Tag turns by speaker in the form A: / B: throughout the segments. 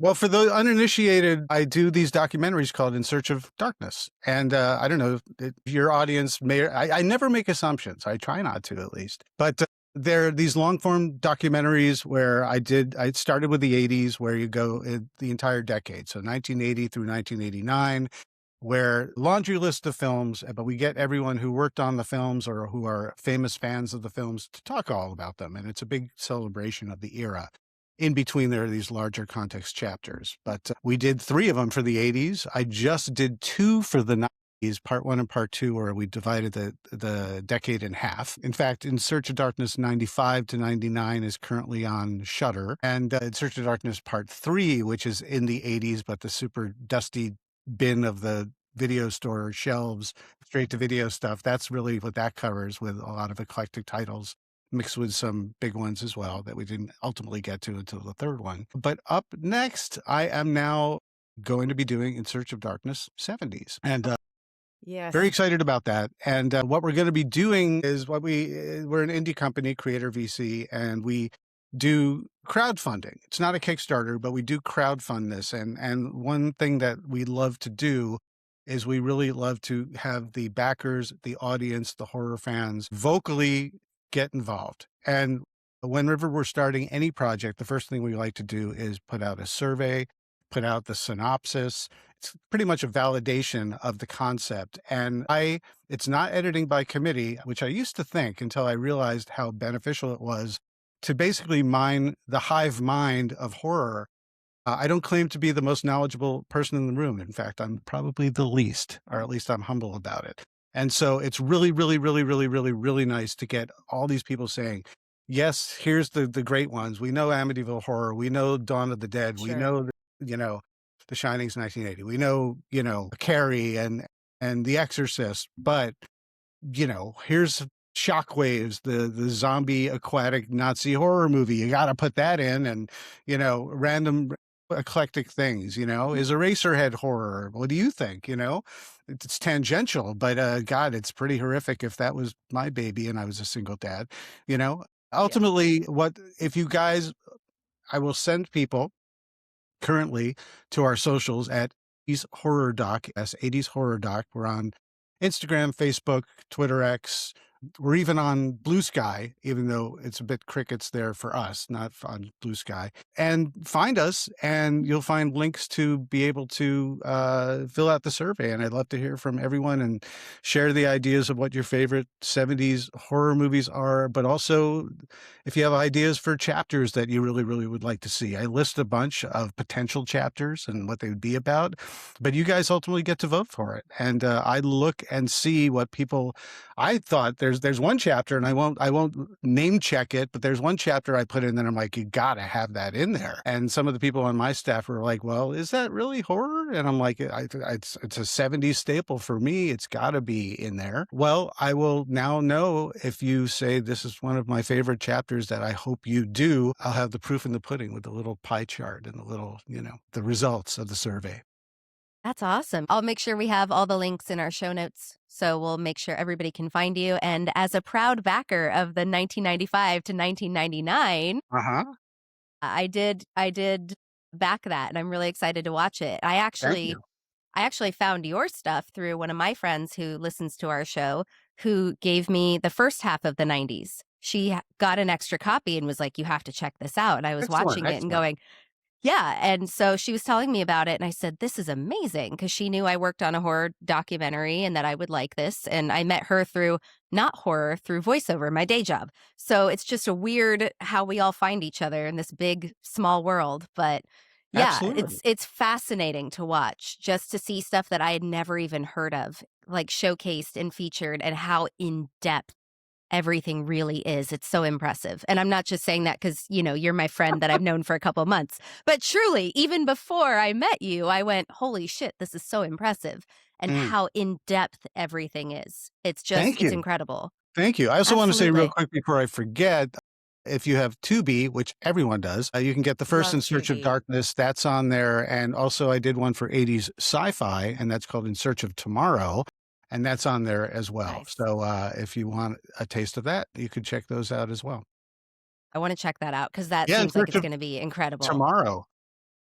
A: Well, for the uninitiated, I do these documentaries called In Search of Darkness. And I don't know if your audience may, I never make assumptions. I try not to, at least. But there are these long form documentaries where I started with the 80s, where you go the entire decade. So 1980 through 1989, where laundry list of films, but we get everyone who worked on the films or who are famous fans of the films to talk all about them. And it's a big celebration of the era. In between, there are these larger context chapters, but we did 3 of them for the 80s. I just did 2 for the 90s, part 1 and part 2, where we divided the decade in half. In fact, In Search of Darkness 95 to 99 is currently on Shudder, and In Search of Darkness part 3, which is in the 80s, but the super dusty bin of the video store shelves, straight to video stuff. That's really what that covers, with a lot of eclectic titles mixed with some big ones as well that we didn't ultimately get to until the 3rd one. But up next, I am now going to be doing In Search of Darkness 70s. And very
B: Yes.
A: excited about that. And what we're going to be doing is we're an indie company, Creator VC, and we do crowdfunding. It's not a Kickstarter, but we do crowdfund this. And one thing that we love to do is we really love to have the backers, the audience, the horror fans vocally get involved. And whenever we're starting any project, the first thing we like to do is put out a survey, put out the synopsis. It's pretty much a validation of the concept. And it's not editing by committee, which I used to think until I realized how beneficial it was to basically mine the hive mind of horror. I don't claim to be the most knowledgeable person in the room. In fact, I'm probably the least, or at least I'm humble about it. And so it's really, really, really, really, really, really nice to get all these people saying, yes, here's the great ones. We know Amityville Horror. We know Dawn of the Dead. We
B: Sure.
A: know, The Shining's 1980. We know, Carrie and The Exorcist. But, here's Shockwaves, the zombie aquatic Nazi horror movie. You got to put that in, and, random eclectic things. Is Eraserhead horror? What do you think? It's tangential, but God, it's pretty horrific if that was my baby and I was a single dad. Ultimately, what if you guys, I will send people currently to our socials at 80s Horror Doc, S80s Horror Doc. We're on Instagram, Facebook, Twitter X. We're even on Blue Sky, even though it's a bit crickets there for us, not on Blue Sky. And find us, and you'll find links to be able to fill out the survey. And I'd love to hear from everyone and share the ideas of what your favorite 70s horror movies are, but also if you have ideas for chapters that you really, really would like to see. I list a bunch of potential chapters and what they would be about, but you guys ultimately get to vote for it. And I look and see what people, I thought there's one chapter, and I won't name check it, but there's one chapter I put in that I'm like, you gotta have that in there. And some of the people on my staff were like, well, is that really horror? And I'm like, it's a 70s staple for me. It's gotta be in there. Well, I will now know if you say this is one of my favorite chapters that I hope you do. I'll have the proof in the pudding with the little pie chart and the little, the results of the survey.
B: That's awesome. I'll make sure we have all the links in our show notes. So we'll make sure everybody can find you. And as a proud backer of the 1995 to 1999,
A: Uh-huh.
B: I did back that, and I'm really excited to watch it.
A: Thank you.
B: I actually found your stuff through one of my friends who listens to our show, who gave me the first half of the 90s. She got an extra copy and was like, you have to check this out. And I was
A: Excellent.
B: watching it and
A: Excellent.
B: going, yeah. And so she was telling me about it, and I said, this is amazing, because she knew I worked on a horror documentary and that I would like this. And I met her through not horror, through voiceover, my day job. So it's just a weird how we all find each other in this big, small world. But yeah,
A: Absolutely.
B: it's fascinating to watch, just to see stuff that I had never even heard of, like showcased and featured, and how in depth everything really is. It's so impressive. And I'm not just saying that because, you're my friend that I've known for a couple months, but truly, even before I met you, I went, holy shit, this is so impressive. And how in depth everything is. It's
A: Thank
B: it's
A: you.
B: incredible.
A: Thank you. I also want to say real
B: Absolutely.
A: quick before I forget, if you have Tubi, which everyone does, you can get the first
B: Love
A: In Search of
B: Tubi.
A: Darkness. That's on there. And also I did one for 80s sci-fi, and that's called In Search of Tomorrow. And that's on there as well.
B: Nice.
A: So if you want a taste of that, you could check those out as well.
B: I want to check that out, because that
A: Yeah, In
B: seems like
A: Search
B: it's
A: of
B: going to be incredible.
A: Tomorrow.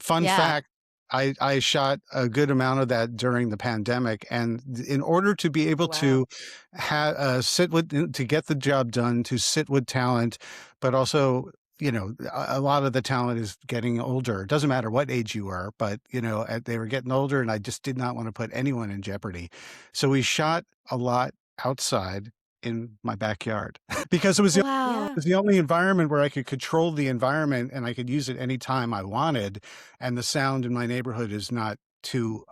A: Fun
B: Yeah.
A: fact, I shot a good amount of that during the pandemic, and in order to be able
C: Wow.
A: to sit with to get the job done, to sit with talent, but also, a lot of the talent is getting older. It doesn't matter what age you are, but, they were getting older, and I just did not wanna put anyone in jeopardy. So we shot a lot outside in my backyard because it was the
B: Wow.
C: Yeah.
A: was the only environment where I could control the environment and I could use it anytime I wanted, and the sound in my neighborhood is not too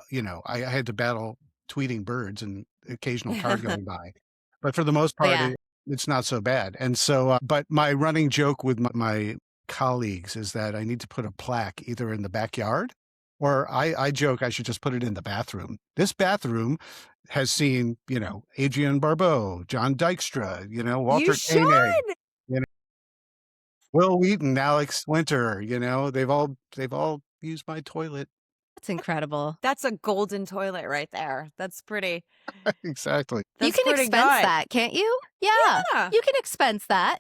A: I had to battle tweeting birds and occasional car going by. But for the most
B: Oh,
A: part,
B: yeah.
A: it's not so bad, and so, but my running joke with my colleagues is that I need to put a plaque either in the backyard or I joke I should just put it in the bathroom. This bathroom has seen, Adrienne Barbeau, John Dykstra,
C: You
A: Walter Koenig,
C: should.
A: you know, Will Wheaton, Alex Winter, they've all used my toilet.
B: That's incredible.
C: That's a golden toilet right there.
A: Exactly.
B: You
C: That's
B: can
C: pretty
B: expense
C: good.
B: that, can't you? Yeah.
C: Yeah.
B: You can expense that.